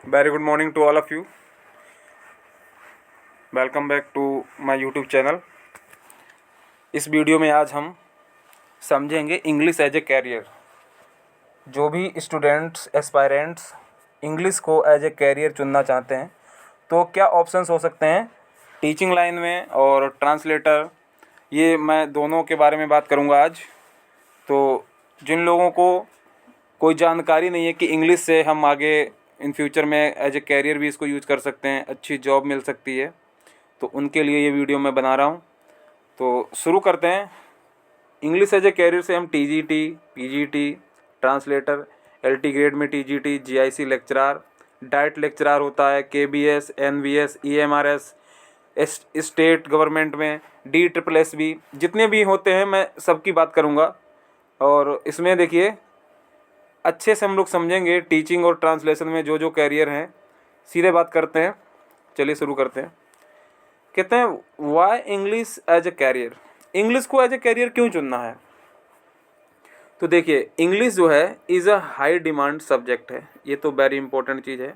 Very good morning to all of you. Welcome back to my YouTube channel. इस video में आज हम समझेंगे इंग्लिश एज ए कैरियर। जो भी स्टूडेंट्स एस्पायरेंट्स इंग्लिश को एज ए कैरियर चुनना चाहते हैं तो क्या ऑप्शंस हो सकते हैं टीचिंग लाइन में और ट्रांसलेटर, ये मैं दोनों के बारे में बात करूंगा आज। तो जिन लोगों को कोई जानकारी नहीं है कि इंग्लिश से हम आगे इन फ्यूचर में एज ए कैरियर भी इसको यूज़ कर सकते हैं, अच्छी जॉब मिल सकती है, तो उनके लिए ये वीडियो मैं बना रहा हूँ। तो शुरू करते हैं। इंग्लिश एज ए कैरियर से हम TGT, PGT, translator, LT grade में TGT, GIC lecturer, DIET lecturer होता है, KVS, NVS, EMRS, state government में DSSS, जितने भी होते हैं मैं सबकी बात करूँगा। और इसमें देखिए अच्छे से हम लोग समझेंगे टीचिंग और ट्रांसलेशन में जो जो कैरियर हैं। सीधे बात करते हैं, चलिए शुरू करते हैं। कहते हैं why English as a career, English को एज ए कैरियर क्यों चुनना है। तो देखिए इंग्लिश जो है is a high demand subject है, ये तो वेरी इंपॉर्टेंट चीज़ है।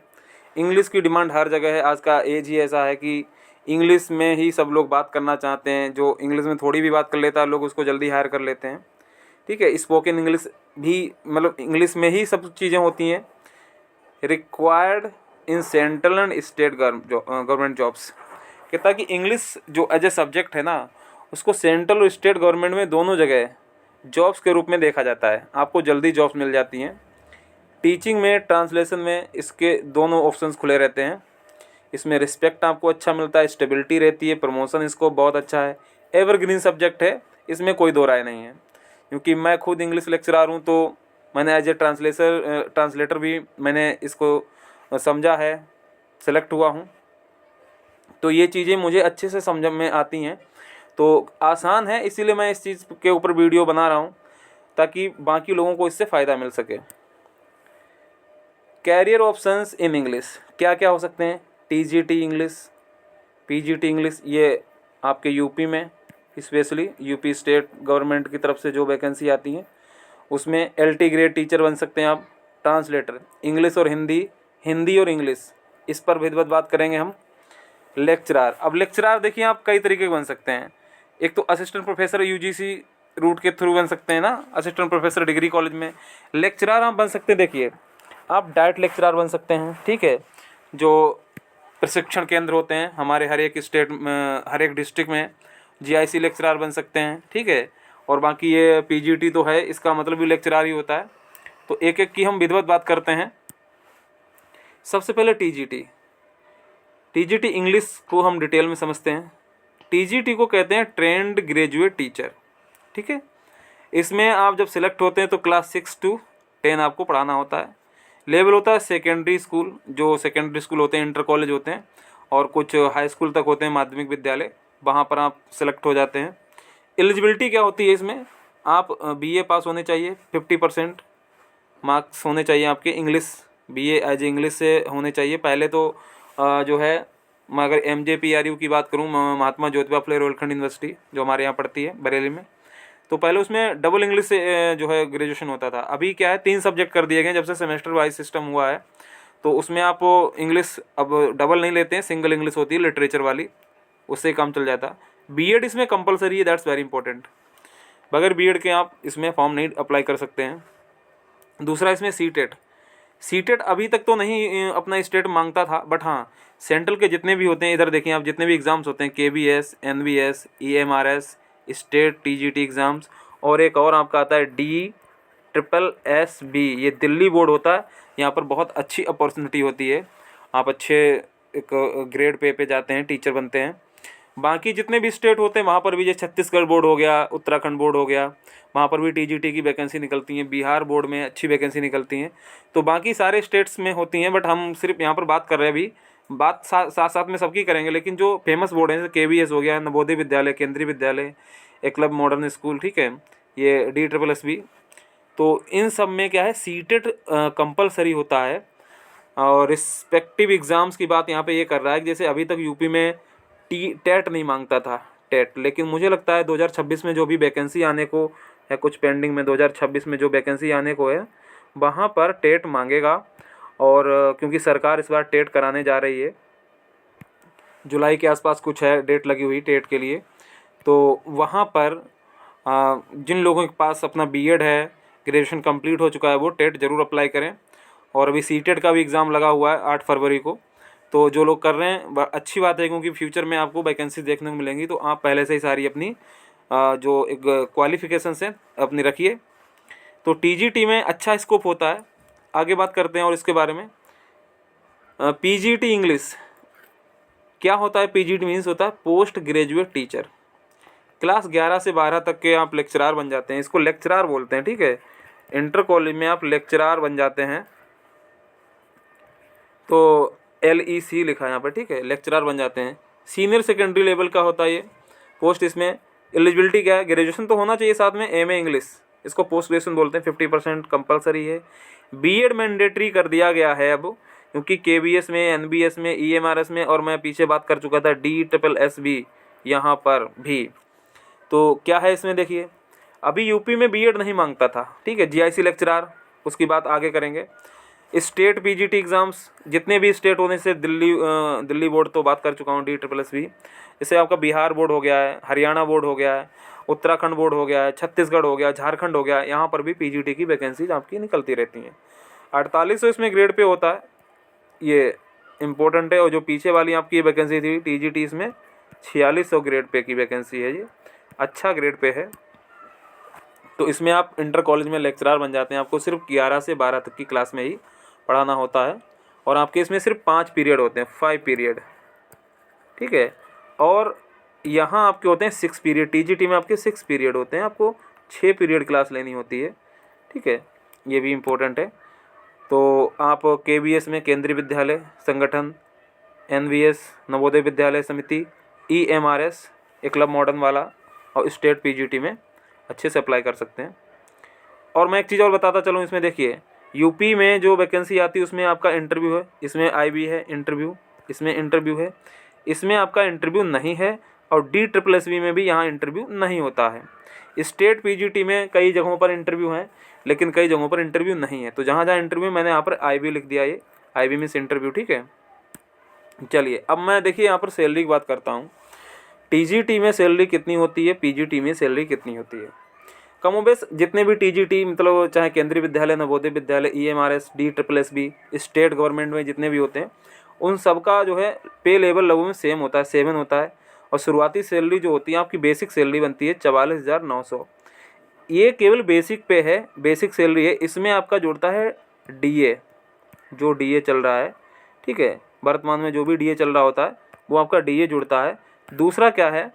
इंग्लिश की डिमांड हर जगह है। आज का एज ही ऐसा है कि इंग्लिश में ही सब लोग बात करना चाहते हैं। जो इंग्लिश में थोड़ी भी बात कर लेता है लोग उसको जल्दी हायर कर लेते हैं। ठीक है, स्पोकन इंग्लिश भी मतलब इंग्लिश में ही सब चीज़ें होती हैं। Required in central and state government jobs. कहता है कि इंग्लिश जो एज ए सब्जेक्ट है ना, उसको सेंट्रल और स्टेट गवर्नमेंट में दोनों जगह जॉब्स के रूप में देखा जाता है। आपको जल्दी जॉब्स मिल जाती हैं। टीचिंग में, ट्रांसलेशन में इसके दोनों ऑप्शंस खुले रहते हैं। इसमें रिस्पेक्ट आपको अच्छा मिलता है, स्टेबिलिटी रहती है, प्रमोशन इसको बहुत अच्छा है। एवरग्रीन सब्जेक्ट है, इसमें कोई दो राय नहीं है। क्योंकि मैं खुद इंग्लिश लेक्चरर हूँ तो मैंने एज ए ट्रांसलेटर भी मैंने इसको समझा है, सेलेक्ट हुआ हूँ, तो ये चीज़ें मुझे अच्छे से समझ में आती हैं। तो आसान है, इसीलिए मैं इस चीज़ के ऊपर वीडियो बना रहा हूँ ताकि बाकी लोगों को इससे फ़ायदा मिल सके। कैरियर ऑप्शंस इन इंग्लिश क्या क्या हो सकते हैं। टीजीटी इंग्लिश, पीजीटी इंग्लिश, ये आपके यूपी में स्पेशली यूपी स्टेट गवर्नमेंट की तरफ से जो वैकेंसी आती हैं उसमें एलटी ग्रेड टीचर बन सकते हैं आप। ट्रांसलेटर इंग्लिश और हिंदी, हिंदी और इंग्लिश, इस पर विधिवत बात करेंगे हम। लेक्चरार, अब लेक्चरार देखिए आप कई तरीके के बन सकते हैं। एक तो असिस्टेंट प्रोफेसर यूजीसी रूट के थ्रू बन सकते हैं ना, असिस्टेंट प्रोफेसर डिग्री कॉलेज में। लेक्चरार आप बन सकते हैं, देखिए आप डाइट लेक्चरार बन सकते हैं। ठीक है, जो प्रशिक्षण केंद्र होते हैं हमारे हर एक स्टेट में, हर एक डिस्ट्रिक्ट में, जीआईसी लेक्चरार बन सकते हैं। ठीक है, और बाकी ये पीजीटी तो है, इसका मतलब भी लेक्चरार ही होता है। तो एक एक की हम विधिवत बात करते हैं। सबसे पहले टीजीटी इंग्लिश को हम डिटेल में समझते हैं। टीजीटी को कहते हैं ट्रेंड ग्रेजुएट टीचर। ठीक है, इसमें आप जब सिलेक्ट होते हैं तो क्लास 6 to 10 आपको पढ़ाना होता है। लेवल होता है सेकेंडरी स्कूल, जो सेकेंडरी स्कूल होते हैं, इंटर कॉलेज होते हैं, और कुछ हाई स्कूल तक होते हैं, माध्यमिक विद्यालय, वहाँ पर आप सेलेक्ट हो जाते हैं। एलिजिबिलिटी क्या होती है इसमें, आप बीए पास होने चाहिए, 50% मार्क्स होने चाहिए आपके इंग्लिश, बीए एज इंग्लिश से होने चाहिए। पहले तो जो है मैं अगर MJPRU की बात करूँ, महात्मा ज्योतिबा फुले रोहिलखंड यूनिवर्सिटी जो हमारे यहाँ पढ़ती है बरेली में, तो पहले उसमें डबल इंग्लिश से जो है ग्रेजुएशन होता था। अभी क्या है 3 सब्जेक्ट कर दिए गए जब से सेमेस्टर वाइज सिस्टम हुआ है। तो उसमें आप इंग्लिश अब डबल नहीं लेते हैं, सिंगल इंग्लिश होती है लिटरेचर वाली, उससे काम चल जाता। बीएड इसमें कंपलसरी है, दैट्स वेरी इंपॉर्टेंट। बगैर बीएड के आप इसमें फॉर्म नहीं अप्लाई कर सकते हैं। दूसरा इसमें सीटेट अभी तक तो नहीं अपना स्टेट मांगता था, बट हाँ सेंट्रल के जितने भी होते हैं, इधर देखें आप, जितने भी एग्ज़ाम्स होते हैं, KBS, NVS, EMRS, state TGT exams, और एक और आपका आता है DSSB, ये दिल्ली बोर्ड होता है। यहाँ पर बहुत अच्छी अपॉर्चुनिटी होती है, आप अच्छे एक ग्रेड पे जाते हैं, टीचर बनते हैं। बाकी जितने भी स्टेट होते हैं वहाँ पर भी, जैसे छत्तीसगढ़ बोर्ड हो गया, उत्तराखंड बोर्ड हो गया, वहाँ पर भी TGT की वैकेंसी निकलती हैं। बिहार बोर्ड में अच्छी वैकेंसी निकलती हैं। तो बाकी सारे स्टेट्स में होती हैं, बट हम सिर्फ यहाँ पर बात कर रहे हैं। अभी बात साथ साथ में सबकी करेंगे, लेकिन जो फेमस बोर्ड हैं जैसे KVS हो गया, नवोदय विद्यालय, केंद्रीय विद्यालय, एकलव्य मॉडर्न स्कूल, ठीक है, ये DSSB, तो इन सब में क्या है सीटेट कंपलसरी होता है। और रिस्पेक्टिव एग्ज़ाम्स की बात यहाँ पे ये कर रहा है कि जैसे अभी तक यूपी में टेट नहीं मांगता था, टेट, लेकिन मुझे लगता है 2026 में जो भी वैकेंसी आने को है, कुछ पेंडिंग में, 2026 में जो वैकेंसी आने को है वहाँ पर टेट मांगेगा। और क्योंकि सरकार इस बार टेट कराने जा रही है, जुलाई के आसपास कुछ है डेट लगी हुई टेट के लिए, तो वहाँ पर जिन लोगों के पास अपना बीएड है, ग्रेजुएशन कंप्लीट हो चुका है, वो टेट ज़रूर अप्लाई करें। और अभी सीटेट का भी एग्ज़ाम लगा हुआ है 8 फरवरी को, तो जो लोग कर रहे हैं अच्छी बात है, क्योंकि फ्यूचर में आपको वैकेंसी देखने को मिलेंगी। तो आप पहले से ही सारी अपनी जो एक क्वालिफिकेशंस हैं अपनी रखिए। तो टीजीटी में अच्छा स्कोप होता है। आगे बात करते हैं और इसके बारे में। पीजीटी इंग्लिश क्या होता है? पीजीटी मीन्स होता है पोस्ट ग्रेजुएट टीचर। क्लास 11 से 12 तक के आप लेक्चरार बन जाते हैं, इसको लेक्चरार बोलते हैं, ठीक है। इंटर कॉलेज में आप लेक्चरार बन जाते हैं, तो LEC लिखा है यहाँ पर, ठीक है, लेक्चरार बन जाते हैं। सीनियर सेकेंडरी लेवल का होता है ये पोस्ट। इसमें एलिजिबिलिटी क्या है? ग्रेजुएशन तो होना चाहिए, साथ में MA इंग्लिश, इसको पोस्ट ग्रेजुएशन बोलते हैं। 50% कंपलसरी है। बीएड मैंडेटरी कर दिया गया है अब, क्योंकि KBS में, NBS में, EMRS में, और मैं पीछे बात कर चुका था DSSB यहाँ पर भी। तो क्या है इसमें देखिए, अभी यूपी में बीएड नहीं मांगता था, ठीक है, GIC लेक्चरार, उसकी बात आगे करेंगे। स्टेट पीजीटी एग्ज़ाम्स जितने भी स्टेट होने से, दिल्ली बोर्ड तो बात कर चुका हूँ, DSSB, जैसे आपका बिहार बोर्ड हो गया है, हरियाणा बोर्ड हो गया है, उत्तराखंड बोर्ड हो गया है, छत्तीसगढ़ हो गया, झारखंड हो गया, यहाँ पर भी पीजीटी की वैकेंसीज आपकी निकलती रहती हैं। 4800 इसमें ग्रेड पे होता है, ये इम्पोर्टेंट है। और जो पीछे वाली आपकी वैकेंसी थी टीजीटी, इसमें 4600 ग्रेड पे की वैकेंसी है, ये अच्छा ग्रेड पे है। तो इसमें आप इंटर कॉलेज में लेक्चरार बन जाते हैं। आपको सिर्फ 11 से 12 तक की क्लास में ही पढ़ाना होता है, और आपके इसमें सिर्फ 5 पीरियड होते हैं, 5 पीरियड, ठीक है। और यहाँ आपके होते हैं 6 पीरियड। टीजीटी में आपके 6 पीरियड होते हैं, आपको 6 पीरियड क्लास लेनी होती है, ठीक है, ये भी इम्पोर्टेंट है। तो आप KBS में केंद्रीय विद्यालय संगठन, NVS नवोदय विद्यालय समिति, EMRS एकलव्य मॉडर्न वाला, और स्टेट पीजीटी में अच्छे से अप्लाई कर सकते हैं। और मैं एक चीज़ और बताता चलूँ, इसमें देखिए यूपी में जो वैकेंसी आती है उसमें आपका इंटरव्यू है, इसमें IB है इंटरव्यू, इसमें इंटरव्यू है, इसमें आपका इंटरव्यू नहीं है, और DSSB में भी यहाँ इंटरव्यू नहीं होता है। स्टेट पीजीटी में कई जगहों पर इंटरव्यू हैं, लेकिन कई जगहों पर इंटरव्यू नहीं है। तो जहाँ जहाँ इंटरव्यू, मैंने यहाँ पर IB लिख दिया, ये IB मीन्स इंटरव्यू, ठीक है। चलिए अब मैं देखिए यहाँ पर सैलरी की बात करता हूँ। टीजीटी में सैलरी कितनी होती है, पीजीटी में सैलरी कितनी होती है? कमोबेश जितने भी टीजीटी, मतलब चाहे केंद्रीय विद्यालय, Navodaya Vidyalaya, EMRS, DSSB, state government में जितने भी होते हैं, उन सब का जो है पे लेवल लगभग में सेम होता है, 7 होता है। और शुरुआती सैलरी जो होती है आपकी, बेसिक सैलरी बनती है 44,900। ये केवल बेसिक पे है, बेसिक सैलरी है। इसमें आपका जुड़ता है DA, जो DA चल रहा है, ठीक है, वर्तमान में जो भी DA चल रहा होता है वो आपका DA जुड़ता है। दूसरा क्या है,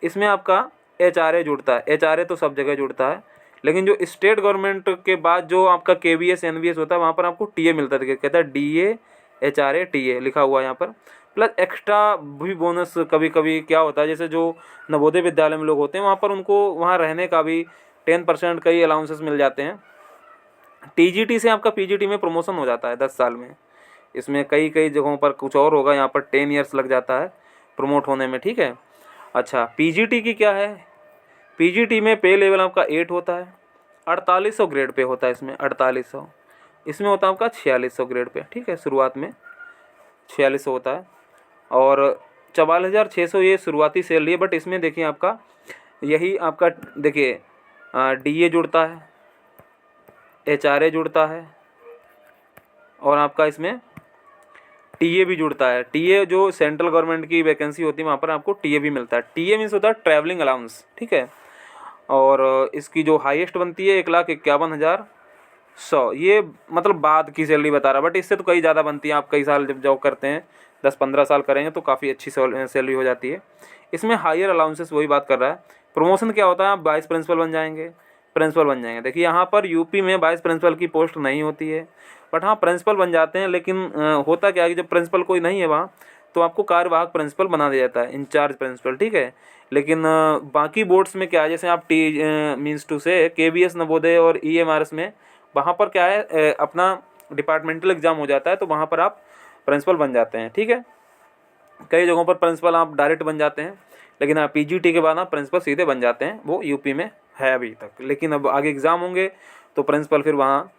इसमें आपका HRA जुड़ता है। HRA तो सब जगह जुड़ता है, लेकिन जो स्टेट गवर्नमेंट के बाद जो आपका KBS NBS होता है, वहाँ पर आपको TA मिलता है, कहता है DA HRA TA लिखा हुआ है यहाँ पर। प्लस एक्स्ट्रा भी बोनस कभी कभी क्या होता है, जैसे जो नवोदय विद्यालय में लोग होते हैं वहाँ पर उनको वहाँ रहने का भी 10% कई अलाउंसेस मिल जाते हैं। टीजीटी से आपका पीजीटी में प्रमोशन हो जाता है 10 साल में। इसमें कई कई जगहों पर कुछ और होगा, यहाँ पर 10 ईयर्स लग जाता है प्रमोट होने में, ठीक है। अच्छा, पीजीटी की क्या है? पीजीटी में पे लेवल आपका 8 होता है, 4800 ग्रेड पे होता है इसमें, 4800। इसमें होता है आपका 4600 ग्रेड पे, ठीक है, शुरुआत में 4600 होता है। और 44,600 ये शुरुआती सैलरी है। बट इसमें देखिए आपका यही आपका देखिए DA जुड़ता है, HRA जुड़ता है, और आपका इसमें TA भी जुड़ता है। TA जो सेंट्रल गवर्नमेंट की वैकेंसी होती है वहाँ पर आपको TA भी मिलता है। TA मीन्स होता है ट्रैवलिंग अलाउंस, ठीक है। और इसकी जो हाईएस्ट बनती है 1,51,100, ये मतलब बाद की सैलरी बता रहा, बट इससे तो कई ज़्यादा बनती है। आप कई साल जब जॉब करते हैं, 10-15 साल करेंगे तो काफ़ी अच्छी सैलरी हो जाती है। इसमें हायर अलाउंसेस वही बात कर रहा है। प्रमोशन क्या होता है, आप वाइस प्रिंसिपल बन जाएंगे, प्रिंसिपल बन जाएंगे। देखिए यहाँ पर यूपी में वाइस प्रिंसिपल की पोस्ट नहीं होती है, बट हाँ प्रिंसिपल बन जाते हैं। लेकिन होता क्या है कि जब प्रिंसिपल कोई नहीं है वहाँ, तो आपको कार्यवाहक प्रिंसिपल बना दिया जाता है, इंचार्ज प्रिंसिपल, ठीक है। लेकिन बाकी बोर्ड्स में क्या है, जैसे आप मीन्स टू से KBS नवोदय और EMRS में, वहाँ पर क्या है अपना डिपार्टमेंटल एग्ज़ाम हो जाता है, तो वहाँ पर आप प्रिंसिपल बन जाते हैं, ठीक है। कई जगहों पर प्रिंसिपल आप डायरेक्ट बन जाते हैं, लेकिन आप पीजीटी के बाद आप प्रिंसिपल सीधे बन जाते हैं, वो यूपी में है अभी तक। लेकिन अब आगे एग्ज़ाम होंगे तो प्रिंसिपल फिर वहाँ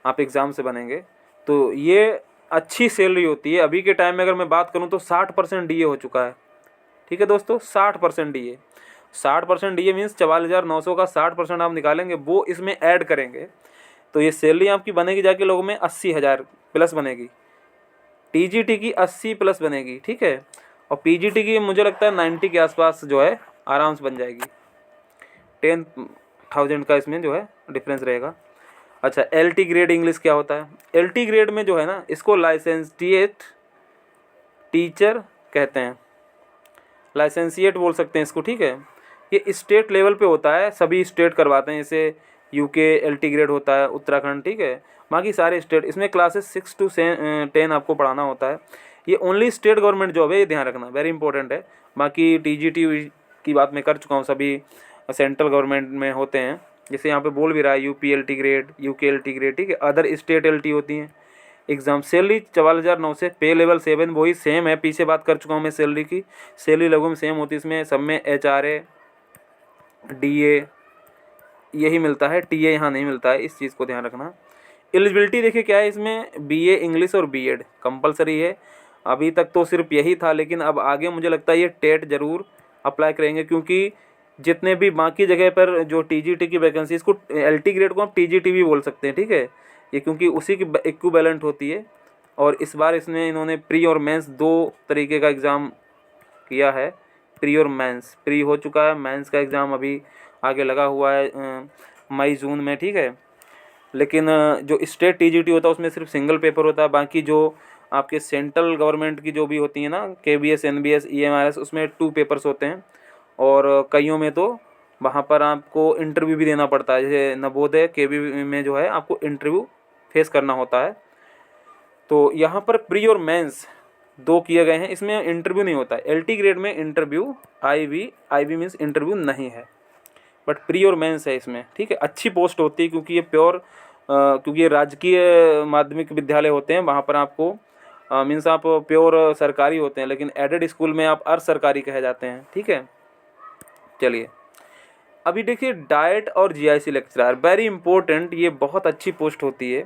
आप एग्ज़ाम से बनेंगे, तो ये अच्छी सैलरी होती है। अभी के टाइम में अगर मैं बात करूँ तो 60% DA हो चुका है। ठीक है दोस्तों, 60% DA, 60% DA मीन्स 44,900 का 60% आप निकालेंगे, वो इसमें ऐड करेंगे तो ये सैलरी आपकी बनेगी जाके लोगों में 80,000 प्लस बनेगी। TGT की 80 प्लस बनेगी, ठीक है। और PGT की मुझे लगता है 90 के आसपास जो है आराम से बन जाएगी। 10,000 का इसमें जो है डिफरेंस रहेगा। अच्छा, LT ग्रेड इंग्लिश क्या होता है? LT ग्रेड में जो है ना, इसको लाइसेंसिएट टीचर कहते हैं, लाइसेंसिएट बोल सकते हैं इसको, ठीक है। ये स्टेट लेवल पे होता है, सभी स्टेट करवाते हैं। जैसे UK LT ग्रेड होता है, उत्तराखंड, ठीक है। बाकी सारे स्टेट, इसमें क्लासेस 6 to 10 आपको पढ़ाना होता है। ये ओनली स्टेट गवर्नमेंट जॉब है, ये ध्यान रखना, वेरी इंपॉर्टेंट है। बाकी TGT की बात मैं कर चुका हूँ, सभी सेंट्रल गवर्नमेंट में होते हैं। जैसे यहाँ पे बोल भी रहा है UP LT grade, UK LT grade, ठीक है। अदर स्टेट LT होती हैं। एग्जाम सैलरी 44,900 से, पे लेवल 7 वही सेम है, पीछे बात कर चुका हूँ मैं सैलरी की। सैलरी लगभग सेम होती है इसमें, सब में HRA DA यही मिलता है, TA यहाँ नहीं मिलता है, इस चीज़ को ध्यान रखना। एलिजिबिलिटी देखिए क्या है इसमें, BA इंग्लिश और B.Ed कंपलसरी है। अभी तक तो सिर्फ यही था, लेकिन अब आगे मुझे लगता है ये टेट ज़रूर अप्लाई करेंगे, क्योंकि जितने भी बाकी जगह पर जो TGT की वैकेंसी, इसको LT ग्रेड को हम TGT भी बोल सकते हैं, ठीक है। ये क्योंकि उसी की इक्विवेलेंट होती है। और इस बार इसमें इन्होंने प्री और मेंस 2 तरीके का एग्ज़ाम किया है। प्री और मेंस, प्री हो चुका है, मेंस का एग्ज़ाम अभी आगे लगा हुआ है मई जून में, ठीक है। लेकिन जो स्टेट TGT होता है उसमें सिर्फ सिंगल पेपर होता है। बाकी जो आपके सेंट्रल गवर्नमेंट की जो भी होती है ना, KBS NBS EMRS, उसमें 2 पेपर्स होते हैं। और कईयों में तो वहाँ पर आपको इंटरव्यू भी देना पड़ता है। जैसे नवोदय KB में जो है आपको इंटरव्यू फेस करना होता है। तो यहाँ पर प्री और मेंस 2 किए गए हैं, इसमें इंटरव्यू नहीं होता है। LT ग्रेड में इंटरव्यू, IB मीन्स इंटरव्यू नहीं है, बट प्री और मेंस है इसमें, ठीक है। अच्छी पोस्ट होती है क्योंकि ये प्योर क्योंकि ये राजकीय माध्यमिक विद्यालय होते हैं, वहाँ पर आपको मीन्स आप प्योर सरकारी होते हैं, लेकिन एडेड स्कूल में आप अर्ध सरकारी कहे जाते हैं, ठीक है। चलिए अभी देखिए, डाइट और GIC लेक्चरर, वेरी इंपॉर्टेंट, ये बहुत अच्छी पोस्ट होती है।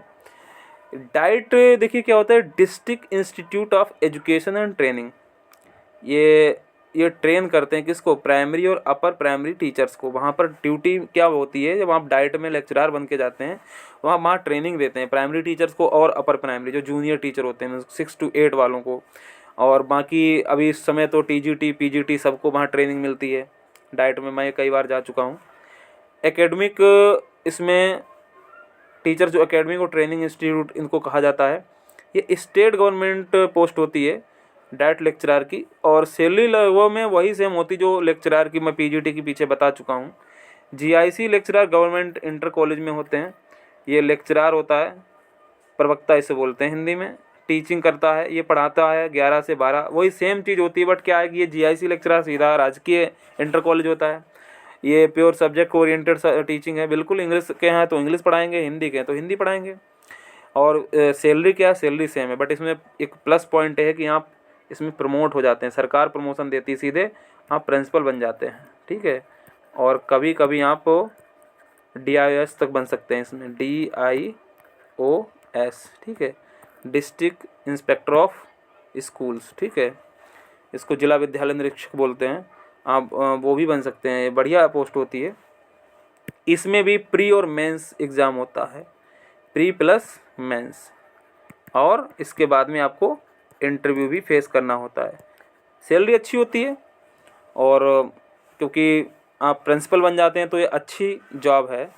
डाइट देखिए क्या होता है, district institute of education and training, ये ट्रेन करते हैं किसको, प्राइमरी और अपर प्राइमरी टीचर्स को। वहाँ पर ड्यूटी क्या होती है, जब आप डाइट में लेक्चरर बन के जाते हैं वहाँ ट्रेनिंग देते हैं प्राइमरी टीचर्स को और अपर प्राइमरी जो जूनियर टीचर होते हैं 6 to 8 वालों को। और बाकी अभी इस समय तो TGT PGT सबको वहाँ ट्रेनिंग मिलती है। डाइट में मैं कई बार जा चुका हूँ। एकेडमिक, इसमें टीचर जो एकेडमिक और ट्रेनिंग इंस्टीट्यूट इनको कहा जाता है। ये स्टेट गवर्नमेंट पोस्ट होती है डाइट लेक्चरर की, और सैलरी वो में वही सेम होती जो लेक्चरर की मैं PGT के पीछे बता चुका हूँ। GIC lecturer government inter college में होते हैं। ये लेक्चरर होता है, प्रवक्ता इसे बोलते हैं हिंदी में, टीचिंग करता है, ये पढ़ाता है 11 से 12, वही सेम चीज़ होती है। बट क्या है कि ये GIC लेक्चरर सीधा राजकीय इंटर कॉलेज होता है। ये प्योर सब्जेक्ट ओरिएंटेड टीचिंग है, बिल्कुल इंग्लिश के हैं तो इंग्लिश पढ़ाएंगे, हिंदी के हैं तो हिंदी पढ़ाएंगे। और सैलरी क्या है, सैलरी सेम है, बट इसमें एक प्लस पॉइंट है कि आप इसमें प्रमोट हो जाते हैं, सरकार प्रमोशन देती है, सीधे आप प्रिंसिपल बन जाते हैं, ठीक है। और कभी कभी आप DIOS तक बन सकते हैं, इसमें DIOS, ठीक है, डिस्ट्रिक्ट इंस्पेक्टर ऑफ स्कूल्स, ठीक है, इसको जिला विद्यालय निरीक्षक बोलते हैं। आप वो भी बन सकते हैं, बढ़िया पोस्ट होती है। इसमें भी प्री और मेंस एग्ज़ाम होता है, प्री प्लस मेंस, और इसके बाद में आपको इंटरव्यू भी फेस करना होता है। सैलरी अच्छी होती है, और क्योंकि आप प्रिंसिपल बन जाते हैं तो ये अच्छी जॉब है।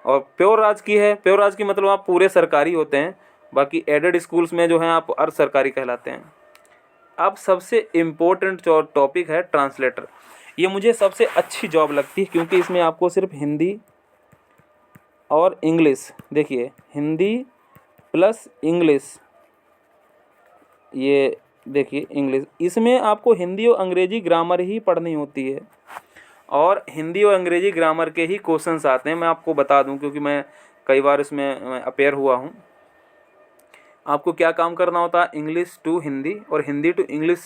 और प्योर राजकीय है, प्योर राजकीय मतलब आप पूरे सरकारी होते हैं। बाकी एडेड स्कूल्स में जो हैं आप अर्ध सरकारी कहलाते हैं। अब सबसे इम्पोर्टेंट जो टॉपिक है ट्रांसलेटर, ये मुझे सबसे अच्छी जॉब लगती है, क्योंकि इसमें आपको सिर्फ हिंदी और इंग्लिश, देखिए हिंदी प्लस इंग्लिश, ये देखिए इंग्लिश, इसमें आपको हिंदी और अंग्रेजी ग्रामर ही पढ़नी होती है, और हिंदी और अंग्रेजी ग्रामर के ही क्वेश्चंस आते हैं। मैं आपको बता दूं, क्योंकि मैं कई बार इसमें अपेयर हुआ हूं। आपको क्या काम करना होता है, इंग्लिश टू हिंदी और हिंदी टू इंग्लिश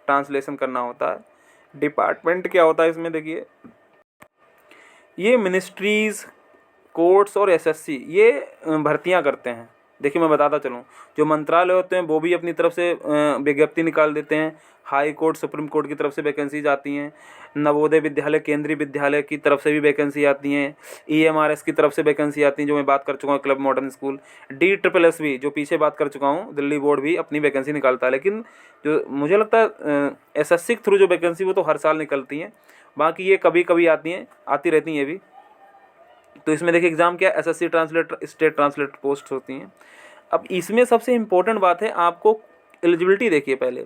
ट्रांसलेशन करना होता है। डिपार्टमेंट क्या होता है इसमें, देखिए ये मिनिस्ट्रीज़, कोर्ट्स और SSC ये भर्तियां करते हैं। देखिए मैं बताता चलूँ, जो मंत्रालय होते हैं वो भी अपनी तरफ से विज्ञप्ति निकाल देते हैं। हाई कोर्ट, सुप्रीम कोर्ट की तरफ से वैकेंसीज आती हैं। नवोदय विद्यालय, केंद्रीय विद्यालय की तरफ से भी वैकेंसी आती हैं। EMRS की तरफ से वैकेंसी आती हैं, जो मैं बात कर चुका हूँ, क्लब मॉडर्न स्कूल। DSSS भी, जो पीछे बात कर चुका हूँ, दिल्ली बोर्ड भी अपनी वैकेंसी निकालता है। लेकिन जो मुझे लगता है SSC के थ्रू जो वैकेंसी वो तो हर साल निकलती हैं, बाकी ये कभी कभी आती हैं, आती रहती हैं ये भी। तो इसमें देखिए एग्ज़ाम क्या है, SSC translator, state translator post होती हैं। अब इसमें सबसे इम्पोर्टेंट बात है, आपको एलिजिबिलिटी देखिए पहले,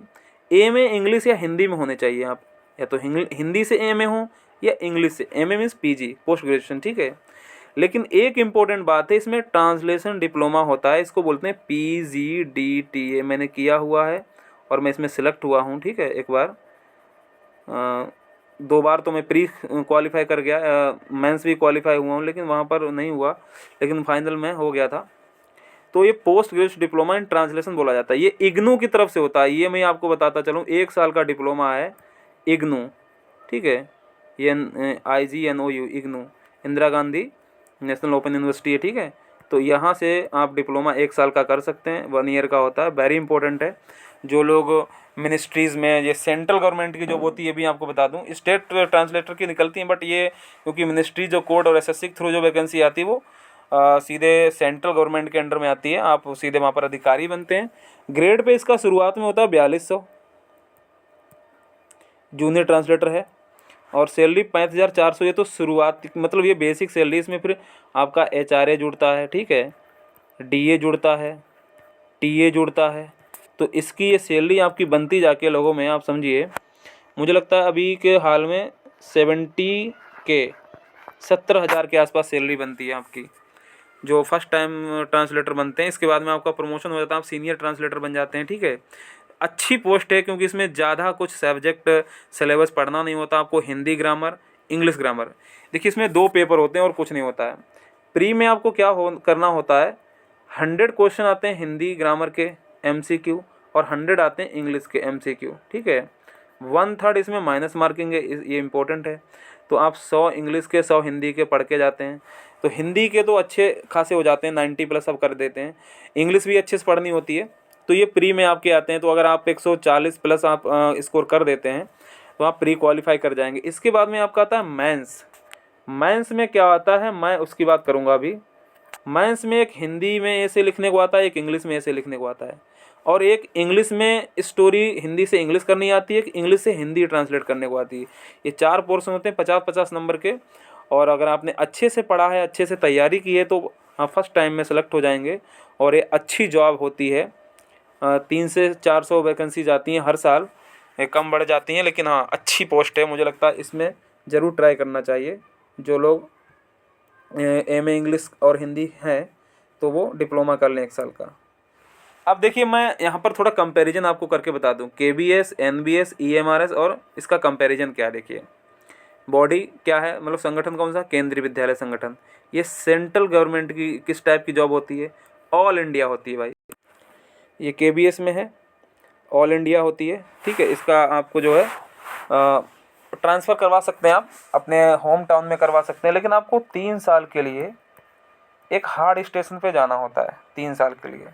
MA इंग्लिश या हिंदी में होने चाहिए आप, या तो हिंदी से MA हो या इंग्लिश से। MA means PG, post graduation, ठीक है। लेकिन एक इम्पोर्टेंट बात है, इसमें ट्रांसलेशन डिप्लोमा होता है, इसको बोलते हैं PGDTA। मैंने किया हुआ है और मैं इसमें सिलेक्ट हुआ हूँ, ठीक है। एक बार 2 बार तो मैं प्री क्वालिफाई कर गया, मेंस भी क्वालिफाई हुआ हूँ, लेकिन वहाँ पर नहीं हुआ, लेकिन फाइनल में हो गया था। तो ये post graduate diploma in translation बोला जाता है। ये इग्नू की तरफ से होता है, ये मैं आपको बताता चलूँ, 1 साल का डिप्लोमा है इग्नू, ठीक है। ये IGNOU, IGNOU, Indira Gandhi national open university है, ठीक है। तो यहाँ से आप डिप्लोमा 1 साल का कर सकते हैं, 1 ईयर का होता है। वेरी इंपॉर्टेंट है। जो लोग मिनिस्ट्रीज़ में, ये सेंट्रल गवर्नमेंट की जॉब होती है, ये भी आपको बता दूं, स्टेट ट्रांसलेटर की निकलती हैं, बट ये क्योंकि मिनिस्ट्री जो कोड और SSC के थ्रू जो वैकेंसी आती है वो सीधे सेंट्रल गवर्नमेंट के अंडर में आती है, आप सीधे वहाँ पर अधिकारी बनते हैं। ग्रेड पे इसका शुरुआत में होता है 4200, जूनियर ट्रांसलेटर है, और सैलरी 5400। ये तो शुरुआत, मतलब ये बेसिक सैलरी। इसमें फिर आपका HRA जुड़ता है, ठीक है, DA जुड़ता है, TA जुड़ता है। तो इसकी ये सैलरी आपकी बनती जाके लोगों में, आप समझिए, मुझे लगता है अभी के हाल में 70,000 के आसपास सैलरी बनती है आपकी, जो फर्स्ट टाइम ट्रांसलेटर बनते हैं। इसके बाद में आपका प्रमोशन हो जाता है, आप सीनियर ट्रांसलेटर बन जाते हैं, ठीक है। अच्छी पोस्ट है, क्योंकि इसमें ज़्यादा कुछ सब्जेक्ट सिलेबस पढ़ना नहीं होता आपको। हिंदी ग्रामर, इंग्लिश ग्रामर, देखिए इसमें 2 पेपर होते हैं और कुछ नहीं होता है। प्री में आपको क्या करना होता है, 100 क्वेश्चन आते हैं हिंदी ग्रामर के MCQ, और 100 आते हैं इंग्लिश के MCQ, ठीक है। 1/3 इसमें माइनस मार्किंग है, ये इंपॉर्टेंट है। तो आप 100 इंग्लिश के, 100 हिंदी के पढ़ के जाते हैं, तो हिंदी के तो अच्छे खासे हो जाते हैं, 90+ अब कर देते हैं। इंग्लिश भी अच्छे से पढ़नी होती है, तो ये प्री में आपके आते हैं। तो अगर आप 140+ आप स्कोर कर देते हैं तो आप प्री क्वालिफाई कर जाएंगे। इसके बाद में आपका आता है मेंस। मेंस में क्या आता है, मैं उसकी बात करूँगा अभी। मेंस में एक हिंदी में ऐसे लिखने को आता है, एक इंग्लिश में ऐसे लिखने को आता है, और एक इंग्लिश में स्टोरी हिंदी से इंग्लिश करनी आती है, एक इंग्लिश से हिंदी ट्रांसलेट करने को आती है। ये 4 पोर्शन होते हैं 50-50 नंबर के, और अगर आपने अच्छे से पढ़ा है, अच्छे से तैयारी की है, तो आप फर्स्ट टाइम में सेलेक्ट हो जाएंगे। और ये अच्छी जॉब होती है, 300 से 400 वैकेंसीज आती हैं हर साल, ये कम बढ़ जाती हैं, लेकिन हाँ अच्छी पोस्ट है। मुझे लगता है इसमें ज़रूर ट्राई करना चाहिए। जो लोग MA इंग्लिश और हिंदी है तो वो डिप्लोमा कर लें 1 साल का। अब देखिए मैं यहाँ पर थोड़ा कंपैरिजन आपको करके बता दूँ, KBS, NBS, EMRS और इसका कंपैरिजन क्या है। देखिए बॉडी क्या है, मतलब संगठन कौन सा, केंद्रीय विद्यालय संगठन। ये सेंट्रल गवर्नमेंट की किस टाइप की जॉब होती है, ऑल इंडिया होती है भाई। ये KBS में है, ऑल इंडिया होती है, ठीक है। इसका आपको जो है ट्रांसफ़र करवा सकते हैं, आप अपने होम टाउन में करवा सकते हैं, लेकिन आपको 3 साल के लिए एक हार्ड स्टेशन पे जाना होता है, 3 साल के लिए।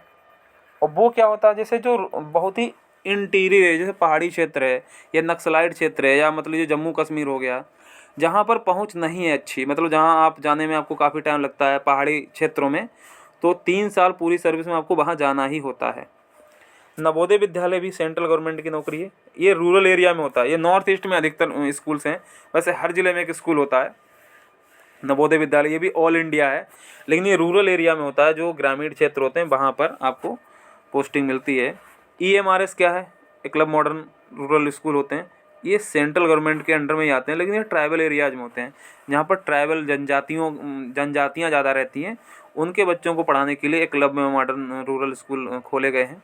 और वो क्या होता है, जैसे जो बहुत ही इंटीरियर है, जैसे पहाड़ी क्षेत्र है या नक्सलाइट क्षेत्र है, या मतलब ये जम्मू कश्मीर हो गया, जहाँ पर पहुँच नहीं है अच्छी, मतलब जहाँ आप जाने में आपको काफ़ी टाइम लगता है पहाड़ी क्षेत्रों में, तो 3 साल पूरी सर्विस में आपको वहाँ जाना ही होता है। नवोदय विद्यालय भी सेंट्रल गवर्नमेंट की नौकरी है, ये रूरल एरिया में होता है। ये नॉर्थ ईस्ट में अधिकतर स्कूल्स हैं, वैसे हर ज़िले में एक स्कूल होता है नवोदय विद्यालय। ये भी ऑल इंडिया है, लेकिन ये रूरल एरिया में होता है, जो ग्रामीण क्षेत्र होते हैं वहाँ पर आपको पोस्टिंग मिलती है। EMRS क्या है, एक क्लब मॉडर्न रूरल स्कूल होते हैं, ये सेंट्रल गवर्नमेंट के अंडर में ही आते हैं, लेकिन ये ट्राइबल एरियाज में होते हैं, जहाँ पर ट्राइबल जनजातियाँ ज़्यादा रहती हैं। उनके बच्चों को पढ़ाने के लिए एक क्लब मॉडर्न रूरल स्कूल खोले गए हैं।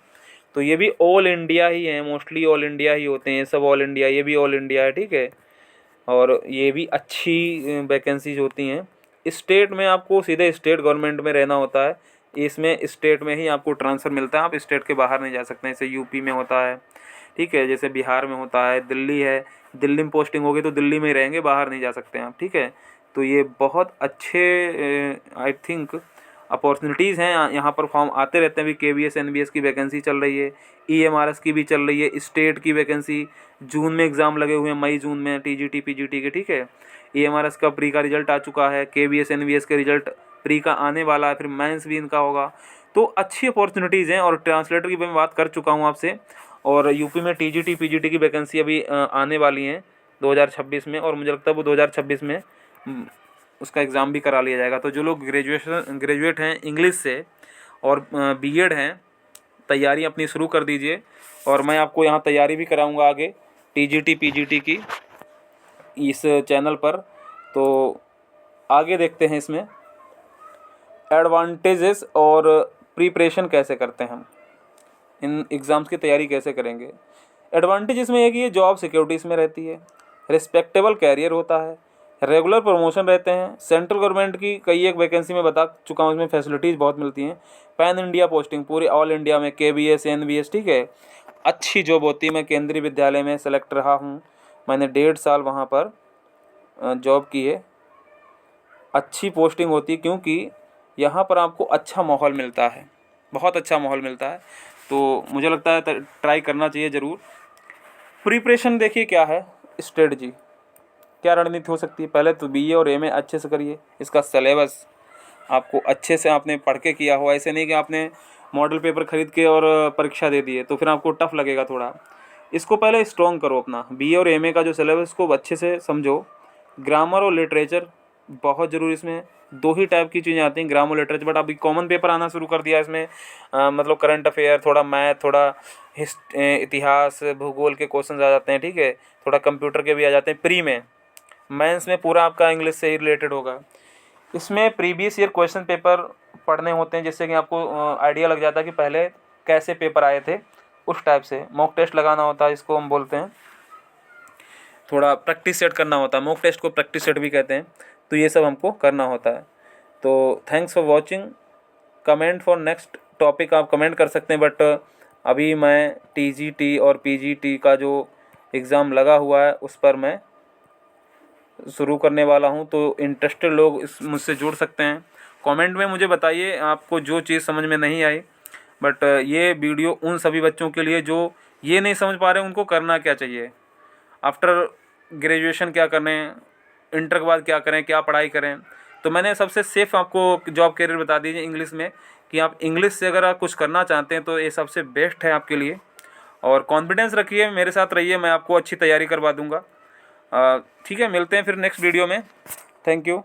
तो ये भी ऑल इंडिया ही है, मोस्टली ऑल इंडिया ही होते हैं, सब ऑल इंडिया, ये भी ऑल इंडिया है, ठीक है। और ये भी अच्छी वैकेंसीज होती हैं। स्टेट में आपको सीधे स्टेट गवर्नमेंट में रहना होता है, इसमें स्टेट में ही आपको ट्रांसफ़र मिलता है, आप स्टेट के बाहर नहीं जा सकते हैं। जैसे UP में होता है, ठीक है, जैसे बिहार में होता है, दिल्ली है, दिल्ली में पोस्टिंग होगी तो दिल्ली में ही रहेंगे, बाहर नहीं जा सकते हैं आप, ठीक है। तो ये बहुत अच्छे आई थिंक अपॉर्चुनिटीज़ हैं, यहाँ पर फॉर्म आते रहते हैं। अभी KVS NVS की वैकेंसी चल रही है, EMRS की भी चल रही है, स्टेट की वैकेंसी जून में एग्ज़ाम लगे हुए हैं, मई जून में TGT PGT के, ठीक है। EMRS का प्री का रिजल्ट आ चुका है, KVS NVS के रिजल्ट प्री का आने वाला है, फिर मेंस भी इनका होगा। तो अच्छी अपॉर्चुनिटीज़ हैं। और ट्रांसलेटर की मैं बात कर चुका हूँ आपसे, और यूपी में TGT PGT की वैकेंसी अभी आने वाली हैं 2026 में, और मुझे लगता है वो 2026 में उसका एग्ज़ाम भी करा लिया जाएगा। तो जो लोग ग्रेजुएट हैं इंग्लिश से और BEd हैं, तैयारी अपनी शुरू कर दीजिए। और मैं आपको यहाँ तैयारी भी कराऊंगा आगे TGT PGT की इस चैनल पर। तो आगे देखते हैं इसमें एडवांटेजेस और प्रिपरेशन कैसे करते हैं हम, इन एग्ज़ाम्स की तैयारी कैसे करेंगे। एडवांटेज इसमें है कि ये जॉब सिक्योरिटी इसमें रहती है, रिस्पेक्टेबल कैरियर होता है, रेगुलर प्रमोशन रहते हैं, सेंट्रल गवर्नमेंट की कई एक वैकेंसी में बता चुका हूँ, इसमें फैसिलिटीज़ बहुत मिलती हैं, पैन इंडिया पोस्टिंग पूरे ऑल इंडिया में, KVS NVS, ठीक है। अच्छी जॉब होती है। मैं केंद्रीय विद्यालय में सेलेक्ट रहा हूँ, मैंने 1.5 साल वहाँ पर जॉब की है। अच्छी पोस्टिंग होती है क्योंकि यहाँ पर आपको अच्छा माहौल मिलता है, बहुत अच्छा माहौल मिलता है। तो मुझे लगता है ट्राई करना चाहिए ज़रूर। प्रिपरेशन देखिए क्या है, स्ट्रेटजी क्या रणनीति हो सकती है। पहले तो BA और MA अच्छे से करिए, इसका सिलेबस आपको अच्छे से आपने पढ़ के किया हो, ऐसे नहीं कि आपने मॉडल पेपर खरीद के और परीक्षा दे दिए तो फिर आपको टफ लगेगा थोड़ा। इसको पहले स्ट्रॉन्ग करो अपना, BA और MA का जो सिलेबस को अच्छे से समझो। ग्रामर और लिटरेचर बहुत ज़रूरी, इसमें 2 ही टाइप की चीज़ें आती हैं, ग्रामर लिटरेचर, बट अभी कॉमन पेपर आना शुरू कर दिया है इसमें। मतलब करंट अफेयर, थोड़ा मैथ, थोड़ा इतिहास भूगोल के क्वेश्चन आ जाते हैं, ठीक है। थोड़ा कंप्यूटर के भी आ जाते हैं प्री में। मेंस में पूरा आपका इंग्लिश से ही रिलेटेड होगा। इसमें प्रीवियस ईयर क्वेश्चन पेपर पढ़ने होते हैं, जिससे कि आपको आइडिया लग जाता है कि पहले कैसे पेपर आए थे, उस टाइप से मॉक टेस्ट लगाना होता है, इसको हम बोलते हैं। थोड़ा प्रैक्टिस सेट करना होता है, मॉक टेस्ट को प्रैक्टिस सेट भी कहते हैं। तो ये सब हमको करना होता है। तो thanks for watching. Comment for next topic आप कमेंट कर सकते हैं, बट अभी मैं TGT और PGT का जो एग्ज़ाम लगा हुआ है उस पर मैं शुरू करने वाला हूं। तो इंटरेस्टेड लोग इस मुझसे जुड़ सकते हैं। कमेंट में मुझे बताइए आपको जो चीज़ समझ में नहीं आई। बट ये वीडियो उन सभी बच्चों के लिए जो ये नहीं समझ पा रहे उनको करना क्या चाहिए, आफ्टर ग्रेजुएशन क्या करें, इंटर के बाद क्या करें, क्या पढ़ाई करें। तो मैंने सबसे सेफ़ आपको जॉब कैरियर बता दीजिए इंग्लिश में, कि आप इंग्लिश से अगर आप कुछ करना चाहते हैं तो ये सबसे बेस्ट है आपके लिए। और कॉन्फिडेंस रखिए, मेरे साथ रहिए, मैं आपको अच्छी तैयारी करवा दूंगा। ठीक है, मिलते हैं फिर नेक्स्ट वीडियो में। Thank you.